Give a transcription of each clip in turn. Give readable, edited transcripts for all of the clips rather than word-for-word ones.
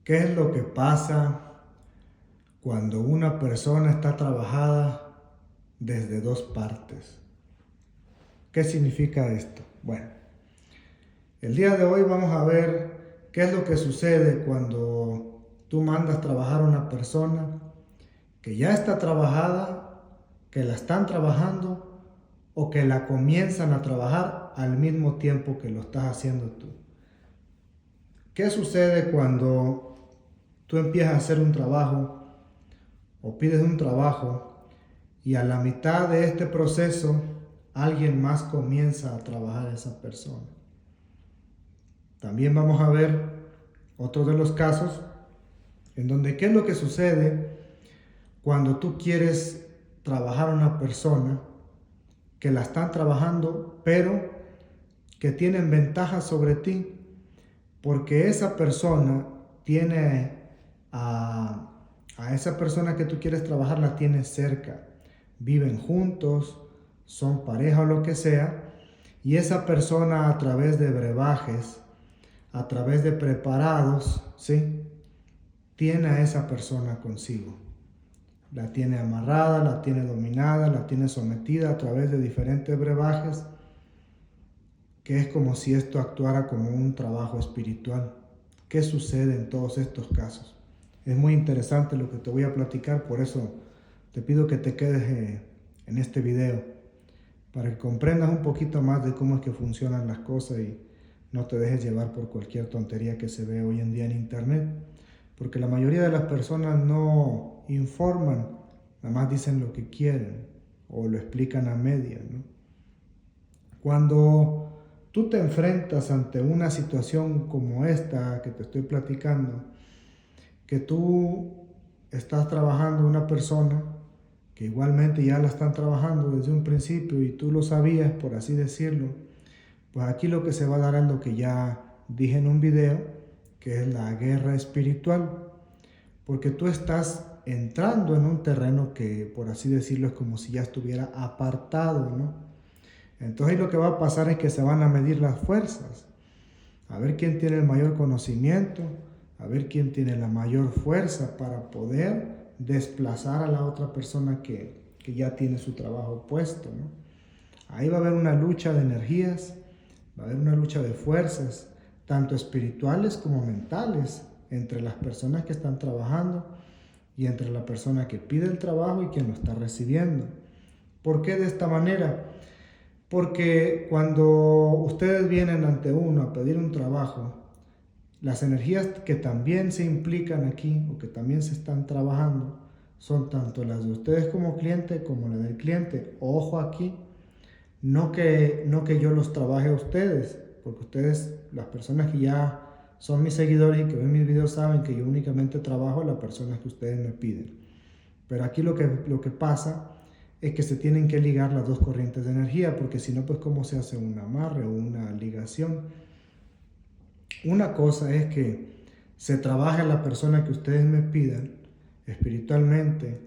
¿Qué es lo que pasa cuando una persona está trabajada desde dos partes? ¿Qué significa esto? Bueno, el día de hoy vamos a ver qué es lo que sucede cuando tú mandas trabajar a una persona que ya está trabajada, que la están trabajando o que la comienzan a trabajar al mismo tiempo que lo estás haciendo tú. ¿Qué sucede cuando tú empiezas a hacer un trabajo o pides un trabajo y a la mitad de este proceso alguien más comienza a trabajar a esa persona? También vamos a ver otro de los casos en donde qué es lo que sucede cuando tú quieres trabajar a una persona que la están trabajando pero que tienen ventaja sobre ti porque esa persona tiene a esa persona que tú quieres trabajar, la tienes cerca, viven juntos, son pareja o lo que sea, y esa persona a través de brebajes, a través de preparados, ¿sí? Tiene a esa persona consigo. La tiene amarrada, la tiene dominada, la tiene sometida a través de diferentes brebajes, que es como si esto actuara como un trabajo espiritual. ¿Qué sucede en todos estos casos? Es muy interesante lo que te voy a platicar, por eso te pido que te quedes en este video, para que comprendas un poquito más de cómo es que funcionan las cosas y no te dejes llevar por cualquier tontería que se ve hoy en día en internet, porque la mayoría de las personas no informan, nada más dicen lo que quieren o lo explican a medias, ¿no? Cuando tú te enfrentas ante una situación como esta que te estoy platicando, que tú estás trabajando una persona que igualmente ya la están trabajando desde un principio y tú lo sabías, por así decirlo, pues aquí lo que se va a dar es lo que ya dije en un video, que es la guerra espiritual, porque tú estás entrando en un terreno que, por así decirlo, es como si ya estuviera apartado, ¿no? Entonces lo que va a pasar es que se van a medir las fuerzas, a ver quién tiene el mayor conocimiento, a ver quién tiene la mayor fuerza para poder desplazar a la otra persona que ya tiene su trabajo puesto, ¿no? Ahí va a haber una lucha de energías, va a haber una lucha de fuerzas, tanto espirituales como mentales, entre las personas que están trabajando y entre la persona que pide el trabajo y quien lo está recibiendo. ¿Por qué de esta manera? Porque cuando ustedes vienen ante uno a pedir un trabajo, las energías que también se implican aquí o que también se están trabajando son tanto las de ustedes como cliente como la del cliente. Ojo aquí, no que yo los trabaje a ustedes, porque ustedes, las personas que ya son mis seguidores y que ven mis videos saben que yo únicamente trabajo a las personas que ustedes me piden. Pero aquí lo que pasa es que se tienen que ligar las dos corrientes de energía, porque si no, pues cómo se hace un amarre o una ligación. Una cosa es que se trabaje a la persona que ustedes me pidan, espiritualmente,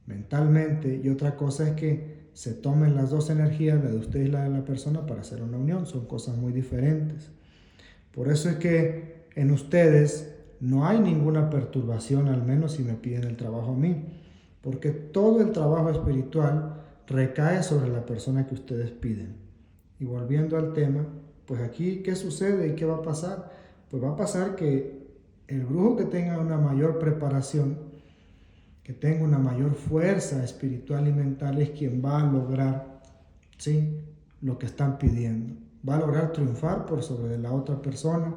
mentalmente, y otra cosa es que se tomen las dos energías, la de ustedes y la de la persona, para hacer una unión. Son cosas muy diferentes. Por eso es que en ustedes no hay ninguna perturbación, al menos si me piden el trabajo a mí, porque todo el trabajo espiritual recae sobre la persona que ustedes piden. Y volviendo al tema, pues aquí, ¿qué sucede y qué va a pasar? Pues va a pasar que el brujo que tenga una mayor preparación, que tenga una mayor fuerza espiritual y mental, es quien va a lograr, ¿sí?, lo que están pidiendo. Va a lograr triunfar por sobre la otra persona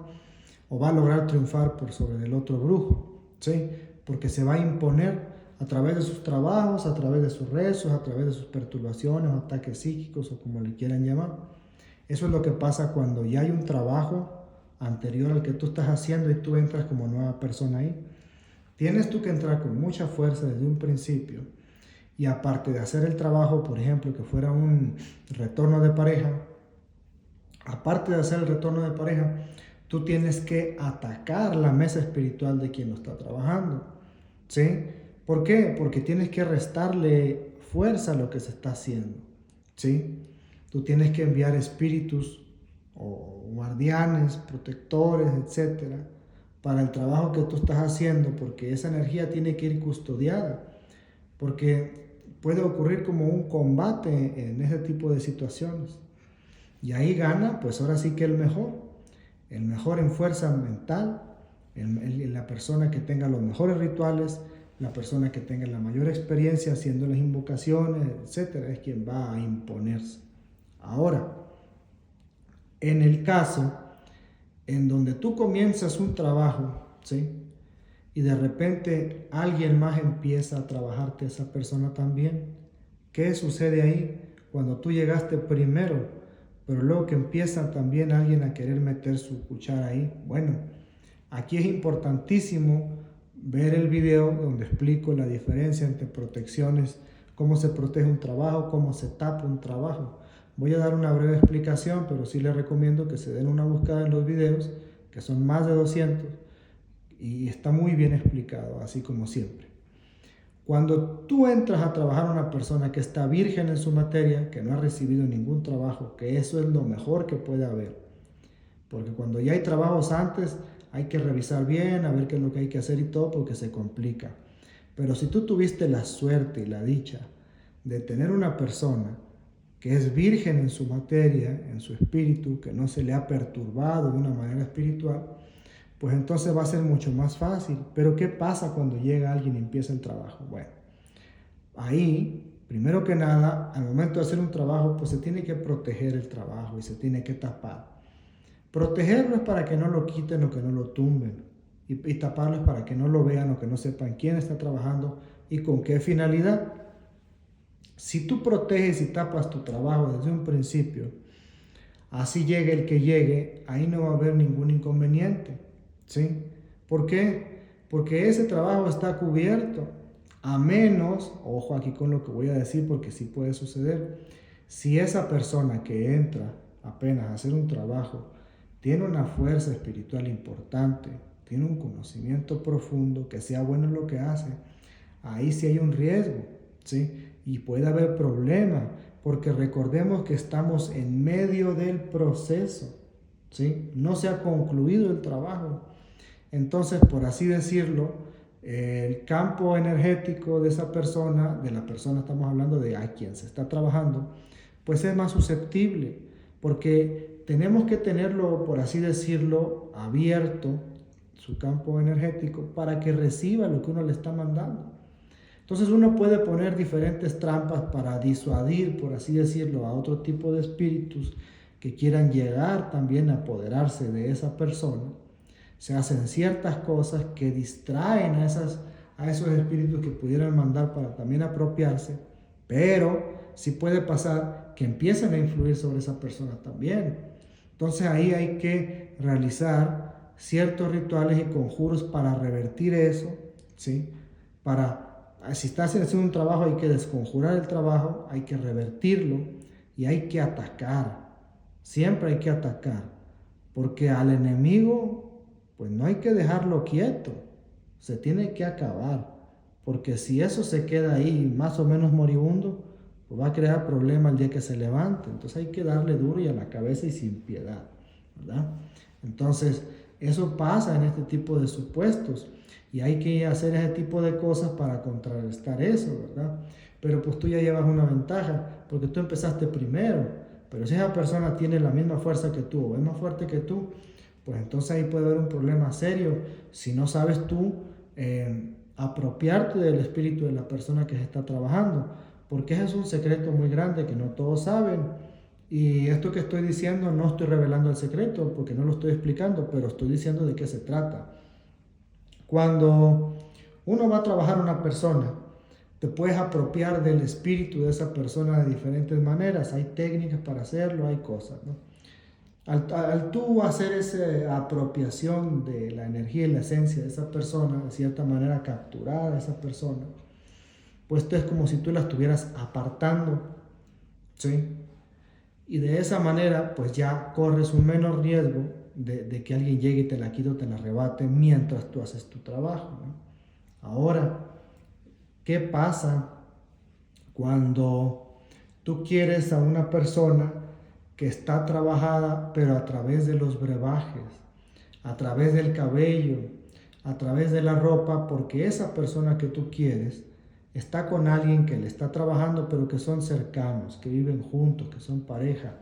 o va a lograr triunfar por sobre el otro brujo, ¿sí? Porque se va a imponer a través de sus trabajos, a través de sus rezos, a través de sus perturbaciones o ataques psíquicos o como le quieran llamar. Eso es lo que pasa cuando ya hay un trabajo anterior al que tú estás haciendo y tú entras como nueva persona ahí. Tienes tú que entrar con mucha fuerza desde un principio y aparte de hacer el trabajo, por ejemplo, que fuera un retorno de pareja, aparte de hacer el retorno de pareja, tú tienes que atacar la mesa espiritual de quien lo está trabajando, ¿sí? ¿Por qué? Porque tienes que restarle fuerza a lo que se está haciendo, ¿sí? Tú tienes que enviar espíritus o guardianes, protectores, etcétera, para el trabajo que tú estás haciendo, porque esa energía tiene que ir custodiada, porque puede ocurrir como un combate en ese tipo de situaciones. Y ahí gana, pues ahora sí que el mejor en fuerza mental, la persona que tenga los mejores rituales, la persona que tenga la mayor experiencia haciendo las invocaciones, etcétera, es quien va a imponerse. Ahora, en el caso en donde tú comienzas un trabajo, ¿sí? Y de repente alguien más empieza a trabajarte esa persona también. ¿Qué sucede ahí? Cuando tú llegaste primero, pero luego que empieza también alguien a querer meter su cuchara ahí. Bueno, aquí es importantísimo ver el video donde explico la diferencia entre protecciones, cómo se protege un trabajo, cómo se tapa un trabajo. Voy a dar una breve explicación, pero sí les recomiendo que se den una búsqueda en los videos, que son más de 200, y está muy bien explicado, así como siempre. Cuando tú entras a trabajar a una persona que está virgen en su materia, que no ha recibido ningún trabajo, que eso es lo mejor que puede haber. Porque cuando ya hay trabajos antes, hay que revisar bien, a ver qué es lo que hay que hacer y todo, porque se complica. Pero si tú tuviste la suerte y la dicha de tener una persona que es virgen en su materia, en su espíritu, que no se le ha perturbado de una manera espiritual, pues entonces va a ser mucho más fácil. Pero ¿qué pasa cuando llega alguien y empieza el trabajo? Bueno, ahí, primero que nada, al momento de hacer un trabajo, pues se tiene que proteger el trabajo y se tiene que tapar. Protegerlo es para que no lo quiten o que no lo tumben. Y taparlo es para que no lo vean o que no sepan quién está trabajando y con qué finalidad. Si tú proteges y tapas tu trabajo desde un principio, así llegue el que llegue, ahí no va a haber ningún inconveniente. ¿Sí? ¿Por qué? Porque ese trabajo está cubierto. A menos, ojo aquí con lo que voy a decir porque sí puede suceder, si esa persona que entra apenas a hacer un trabajo tiene una fuerza espiritual importante, tiene un conocimiento profundo, que sea bueno en lo que hace, ahí sí hay un riesgo, ¿sí? Y puede haber problema, porque recordemos que estamos en medio del proceso, ¿sí? No se ha concluido el trabajo. Entonces, por así decirlo, el campo energético de esa persona, de la persona estamos hablando de a quien se está trabajando, pues es más susceptible, porque tenemos que tenerlo, por así decirlo, abierto, su campo energético, para que reciba lo que uno le está mandando. Entonces uno puede poner diferentes trampas para disuadir, por así decirlo, a otro tipo de espíritus que quieran llegar también a apoderarse de esa persona. Se hacen ciertas cosas que distraen a esos espíritus que pudieran mandar para también apropiarse, pero sí puede pasar que empiecen a influir sobre esa persona también. Entonces ahí hay que realizar ciertos rituales y conjuros para revertir eso, ¿sí? Si estás haciendo un trabajo hay que desconjurar el trabajo, hay que revertirlo y hay que atacar. Siempre hay que atacar, porque al enemigo pues no hay que dejarlo quieto, se tiene que acabar, porque si eso se queda ahí más o menos moribundo, pues va a crear problemas el día que se levante. Entonces hay que darle duro y a la cabeza y sin piedad, ¿verdad? Entonces eso pasa en este tipo de supuestos y hay que hacer ese tipo de cosas para contrarrestar eso, ¿verdad? Pero pues tú ya llevas una ventaja porque tú empezaste primero, pero si esa persona tiene la misma fuerza que tú o es más fuerte que tú, pues entonces ahí puede haber un problema serio si no sabes tú apropiarte del espíritu de la persona que se está trabajando, porque ese es un secreto muy grande que no todos saben. Y esto que estoy diciendo no estoy revelando el secreto porque no lo estoy explicando, pero estoy diciendo de qué se trata. Cuando uno va a trabajar a una persona, te puedes apropiar del espíritu de esa persona de diferentes maneras. Hay técnicas para hacerlo, hay cosas, ¿no? Al tú hacer esa apropiación de la energía y la esencia de esa persona, de cierta manera capturar a esa persona, pues esto es como si tú la estuvieras apartando, ¿sí? Y de esa manera, pues ya corres un menor riesgo de que alguien llegue y te la quite o te la arrebate mientras tú haces tu trabajo, ¿no? Ahora, ¿qué pasa cuando tú quieres a una persona que está trabajada, pero a través de los brebajes, a través del cabello, a través de la ropa, porque esa persona que tú quieres está con alguien que le está trabajando, pero que son cercanos, que viven juntos, que son pareja.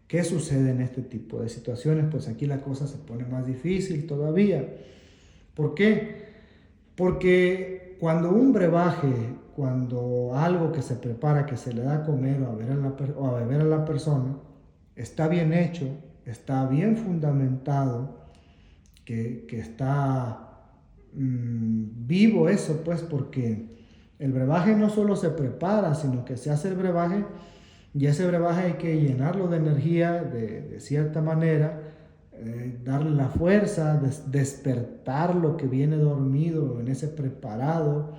¿Qué sucede en este tipo de situaciones? Pues aquí la cosa se pone más difícil todavía. ¿Por qué? Porque cuando un brebaje, cuando algo que se prepara, que se le da a comer o a beber a la persona, está bien hecho, está bien fundamentado, que está vivo eso, pues porque el brebaje no solo se prepara, sino que se hace el brebaje y ese brebaje hay que llenarlo de energía de cierta manera, darle la fuerza, despertar lo que viene dormido en ese preparado.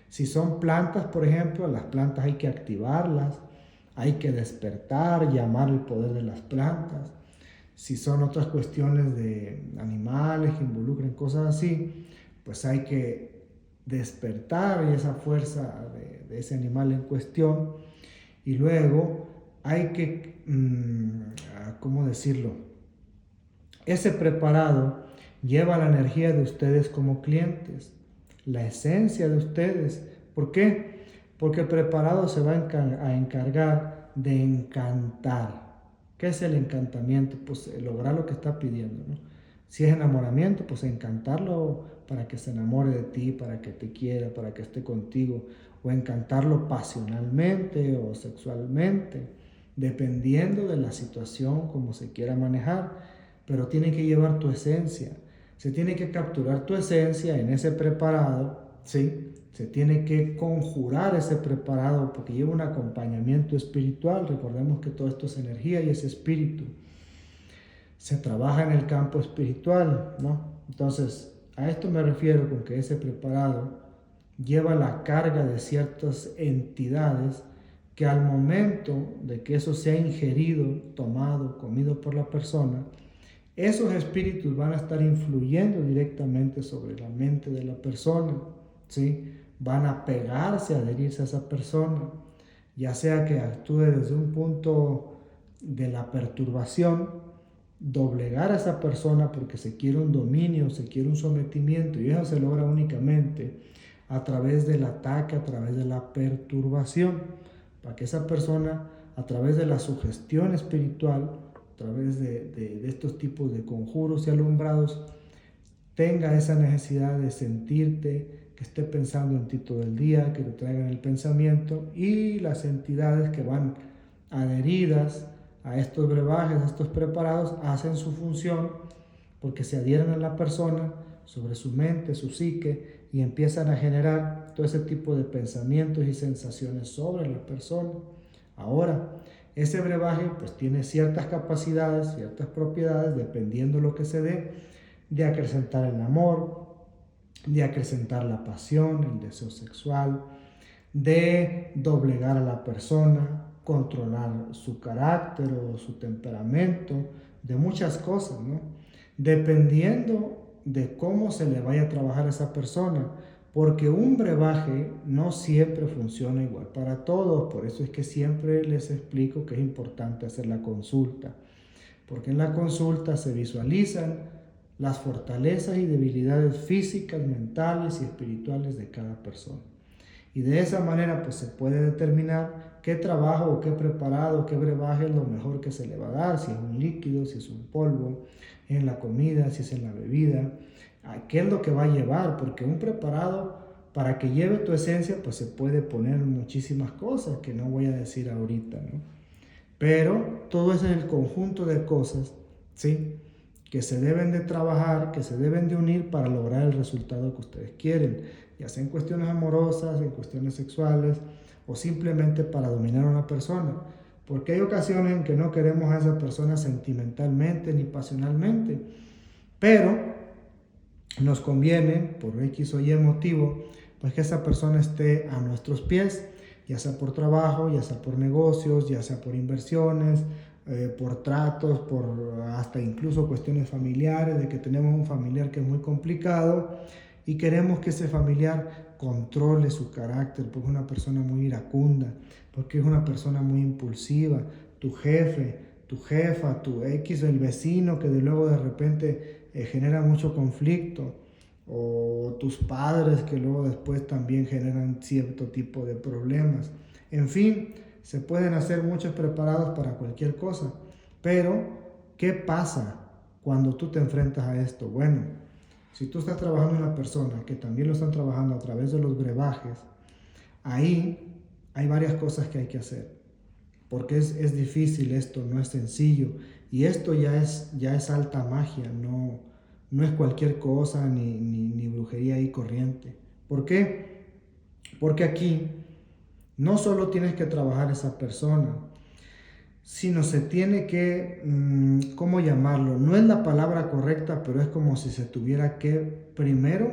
Si son plantas, por ejemplo, las plantas hay que activarlas, hay que despertar, llamar el poder de las plantas. Si son otras cuestiones de animales que involucren cosas así, pues hay que despertar esa fuerza de ese animal en cuestión. Y luego hay que, ¿cómo decirlo? Ese preparado lleva la energía de ustedes como clientes, la esencia de ustedes. ¿Por qué? Porque el preparado se va a encargar de encantar. ¿Qué es el encantamiento? Pues lograr lo que está pidiendo, ¿no? Si es enamoramiento, pues encantarlo para que se enamore de ti, para que te quiera, para que esté contigo, o encantarlo pasionalmente o sexualmente, dependiendo de la situación, como se quiera manejar, pero tiene que llevar tu esencia. Se tiene que capturar tu esencia en ese preparado, ¿sí? Se tiene que conjurar ese preparado porque lleva un acompañamiento espiritual. Recordemos que todo esto es energía y es espíritu. Se trabaja en el campo espiritual, ¿no? Entonces, a esto me refiero con que ese preparado lleva la carga de ciertas entidades que al momento de que eso sea ingerido, tomado, comido por la persona, esos espíritus van a estar influyendo directamente sobre la mente de la persona, ¿sí? Van a pegarse, a adherirse a esa persona, ya sea que actúe desde un punto de la perturbación, doblegar a esa persona porque se quiere un dominio, se quiere un sometimiento, y eso se logra únicamente a través del ataque, a través de la perturbación, para que esa persona, a través de la sugestión espiritual, a través de estos tipos de conjuros y alumbrados, tenga esa necesidad de sentirte, que esté pensando en ti todo el día, que te traigan el pensamiento, y las entidades que van adheridas a estos brebajes, a estos preparados, hacen su función porque se adhieren a la persona, sobre su mente, su psique, y empiezan a generar todo ese tipo de pensamientos y sensaciones sobre la persona. Ahora, ese brebaje pues tiene ciertas capacidades, ciertas propiedades, dependiendo lo que se dé, de acrecentar el amor, de acrecentar la pasión, el deseo sexual, de doblegar a la persona, controlar su carácter o su temperamento, de muchas cosas, ¿no? Dependiendo de cómo se le vaya a trabajar a esa persona, porque un brebaje no siempre funciona igual para todos. Por eso es que siempre les explico que es importante hacer la consulta, porque en la consulta se visualizan las fortalezas y debilidades físicas, mentales y espirituales de cada persona. Y de esa manera pues se puede determinar qué trabajo o qué preparado, qué brebaje es lo mejor que se le va a dar, si es un líquido, si es un polvo, en la comida, si es en la bebida, qué es lo que va a llevar, porque un preparado para que lleve tu esencia pues se puede poner muchísimas cosas que no voy a decir ahorita, ¿no? Pero todo es el conjunto de cosas, ¿sí?, que se deben de trabajar, que se deben de unir para lograr el resultado que ustedes quieren, ya sea en cuestiones amorosas, en cuestiones sexuales o simplemente para dominar a una persona. Porque hay ocasiones en que no queremos a esa persona sentimentalmente ni pasionalmente, pero nos conviene, por X o Y motivo, pues que esa persona esté a nuestros pies, ya sea por trabajo, ya sea por negocios, ya sea por inversiones, por tratos, por hasta incluso cuestiones familiares, de que tenemos un familiar que es muy complicado y queremos que ese familiar controle su carácter, porque es una persona muy iracunda, porque es una persona muy impulsiva, tu jefe, tu jefa, tu X, el vecino que de luego de repente genera mucho conflicto, o tus padres que luego después también generan cierto tipo de problemas. En fin, se pueden hacer muchos preparados para cualquier cosa, pero ¿qué pasa cuando tú te enfrentas a esto? Bueno, si tú estás trabajando en una persona que también lo están trabajando a través de los brebajes, ahí hay varias cosas que hay que hacer, porque es difícil esto, no es sencillo, y esto ya es alta magia, no es cualquier cosa ni brujería ahí corriente. ¿Por qué? Porque aquí no solo tienes que trabajar esa persona, sino se tiene que, ¿cómo llamarlo? No es la palabra correcta, pero es como si se tuviera que primero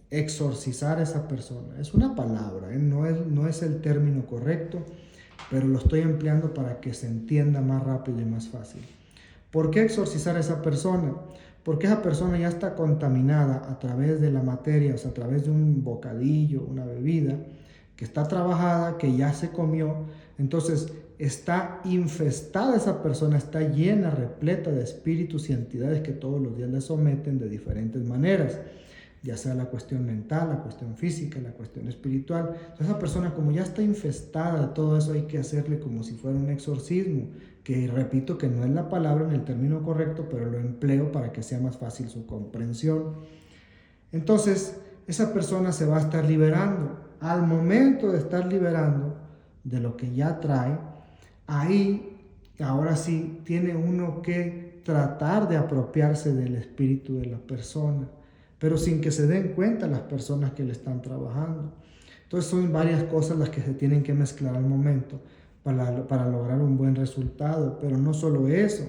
exorcizar a esa persona. Es una palabra, no es el término correcto, pero lo estoy empleando para que se entienda más rápido y más fácil. ¿Por qué exorcizar a esa persona? Porque esa persona ya está contaminada a través de la materia, o sea, a través de un bocadillo, una bebida, que está trabajada, que ya se comió. Entonces, está infestada esa persona, está llena, repleta de espíritus y entidades que todos los días le someten de diferentes maneras, ya sea la cuestión mental, la cuestión física, la cuestión espiritual. Entonces, esa persona, como ya está infestada de todo eso, hay que hacerle como si fuera un exorcismo, que repito que no es la palabra en el término correcto, pero lo empleo para que sea más fácil su comprensión. Entonces, esa persona se va a estar liberando. Al momento de estar liberando de lo que ya trae, ahí, ahora sí, tiene uno que tratar de apropiarse del espíritu de la persona, pero sin que se den cuenta las personas que le están trabajando. Entonces son varias cosas las que se tienen que mezclar al momento para lograr un buen resultado, pero no solo eso,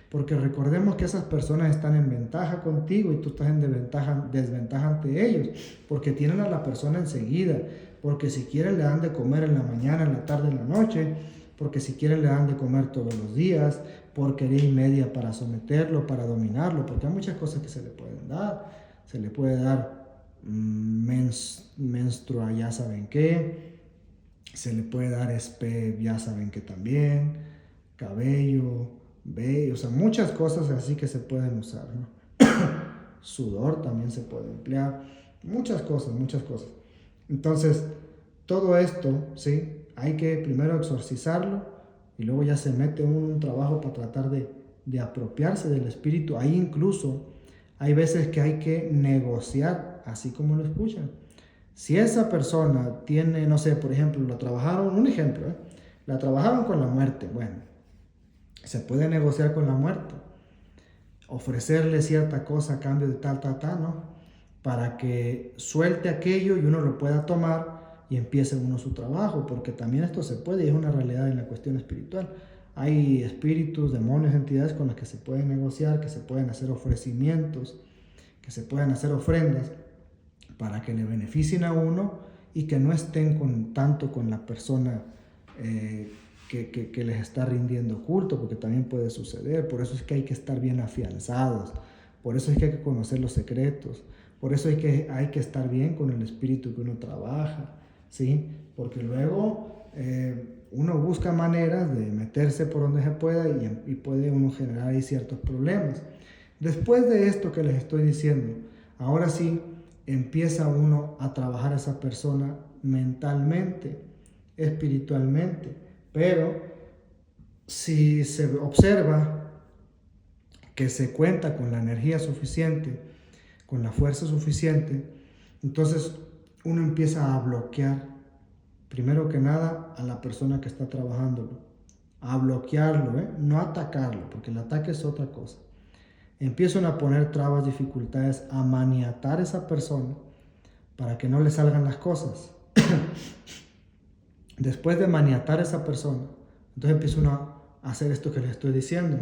porque recordemos que esas personas están en ventaja contigo y tú estás en desventaja ante ellos, porque tienen a la persona enseguida, porque si quieren le dan de comer en la mañana, en la tarde, en la noche, porque si quieren le dan de comer todos los días, porquería y media para someterlo, para dominarlo, porque hay muchas cosas que se le pueden dar. Se le puede dar menstrua, ya saben qué, se le puede dar ya saben que también, cabello, vello, o sea, muchas cosas así que se pueden usar, ¿no? Sudor también se puede emplear, muchas cosas, muchas cosas. Entonces, todo esto, ¿sí? Hay que primero exorcizarlo y luego ya se mete un trabajo para tratar de apropiarse del espíritu. Ahí incluso hay veces que hay que negociar, así como lo escuchan. Si esa persona tiene, no sé, por ejemplo, la trabajaron, un ejemplo, la trabajaron con la muerte, bueno, se puede negociar con la muerte, ofrecerle cierta cosa a cambio de tal, ¿no? Para que suelte aquello y uno lo pueda tomar y empiece uno su trabajo, porque también esto se puede y es una realidad en la cuestión espiritual. Hay espíritus, demonios, entidades con las que se puede negociar, que se pueden hacer ofrecimientos, que se pueden hacer ofrendas para que le beneficien a uno y que no estén tanto con la persona que les está rindiendo culto, porque también puede suceder. Por eso es que hay que estar bien afianzados, por eso es que hay que conocer los secretos, por eso hay que estar bien con el espíritu que uno trabaja, ¿sí? Porque luego uno busca maneras de meterse por donde se pueda y puede uno generar ahí ciertos problemas. Después de esto que les estoy diciendo, ahora sí empieza uno a trabajar a esa persona mentalmente, espiritualmente, pero si se observa que se cuenta con la energía suficiente, con la fuerza suficiente, entonces uno empieza a bloquear, primero que nada, a la persona que está trabajándolo, a bloquearlo, no atacarlo, porque el ataque es otra cosa. Empiezan a poner trabas, dificultades, a maniatar a esa persona para que no le salgan las cosas. Después de maniatar a esa persona, entonces empieza uno a hacer esto que les estoy diciendo.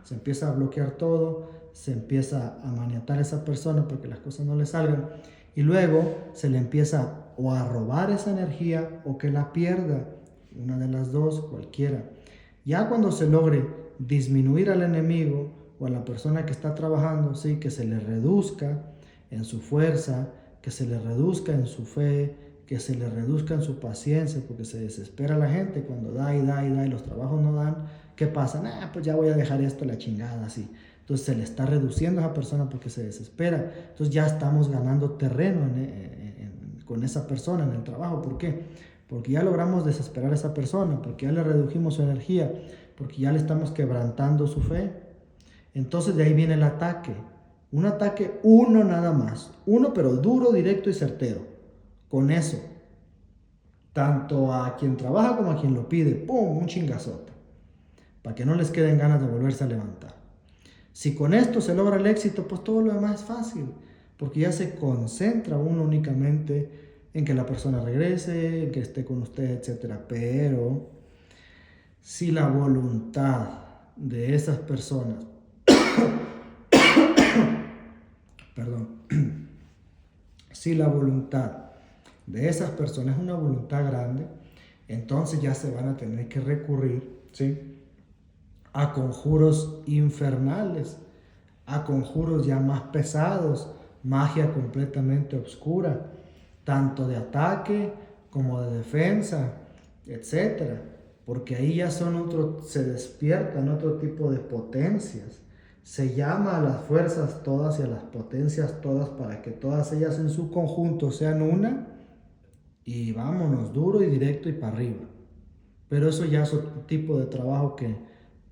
Se empieza a bloquear todo, se empieza a maniatar a esa persona para que las cosas no le salgan. Y luego se le empieza o a robar esa energía o que la pierda. Una de las dos, cualquiera. Ya cuando se logre disminuir al enemigo o a la persona que está trabajando, sí, que se le reduzca en su fuerza, que se le reduzca en su fe, que se le reduzca en su paciencia, porque se desespera la gente cuando da y los trabajos no dan. ¿Qué pasa? Pues ya voy a dejar esto a la chingada, así. Entonces se le está reduciendo a esa persona porque se desespera. Entonces ya estamos ganando terreno con esa persona en el trabajo. ¿Por qué? Porque ya logramos desesperar a esa persona, porque ya le redujimos su energía, porque ya le estamos quebrantando su fe. Entonces de ahí viene el ataque. Un ataque uno nada más. Uno pero duro, directo y certero. Con eso. Tanto a quien trabaja como a quien lo pide. ¡Pum! Un chingazote. Para que no les queden ganas de volverse a levantar. Si con esto se logra el éxito, pues todo lo demás es fácil. Porque ya se concentra uno únicamente en que la persona regrese, en que esté con usted, etc. Pero si la voluntad de esas personas, perdón, si la voluntad de esas personas es una voluntad grande, entonces ya se van a tener que recurrir, ¿sí?, a conjuros infernales, a conjuros ya más pesados, magia completamente oscura, tanto de ataque como de defensa, etcétera, porque ahí ya se despiertan otro tipo de potencias. Se llama a las fuerzas todas y a las potencias todas para que todas ellas en su conjunto sean una y vámonos duro y directo y para arriba. Pero eso ya es otro tipo de trabajo que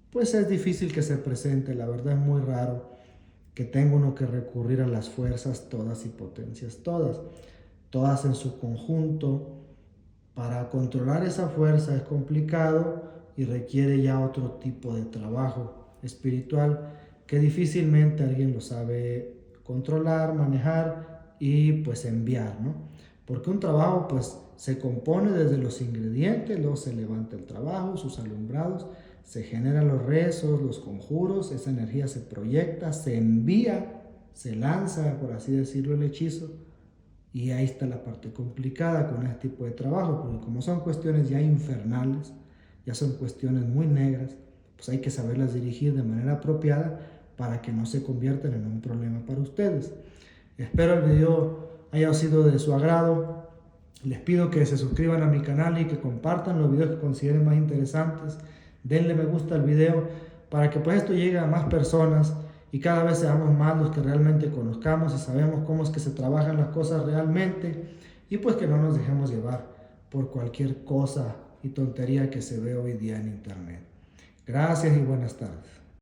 pues es difícil que se presente, la verdad es muy raro que tenga uno que recurrir a las fuerzas todas y potencias todas en su conjunto. Para controlar esa fuerza es complicado y requiere ya otro tipo de trabajo espiritual que difícilmente alguien lo sabe controlar, manejar y pues enviar, ¿no? Porque un trabajo pues se compone desde los ingredientes, luego se levanta el trabajo, sus alumbrados, se generan los rezos, los conjuros, esa energía se proyecta, se envía, se lanza, por así decirlo, el hechizo. Y ahí está la parte complicada con este tipo de trabajo, porque como son cuestiones ya infernales, ya son cuestiones muy negras, pues hay que saberlas dirigir de manera apropiada para que no se conviertan en un problema para ustedes. Espero el video haya sido de su agrado. Les pido que se suscriban a mi canal y que compartan los videos que consideren más interesantes. Denle me gusta al video para que pues esto llegue a más personas y cada vez seamos más los que realmente conozcamos y sabemos cómo es que se trabajan las cosas realmente y pues que no nos dejemos llevar por cualquier cosa y tontería que se ve hoy día en internet. Gracias y buenas tardes.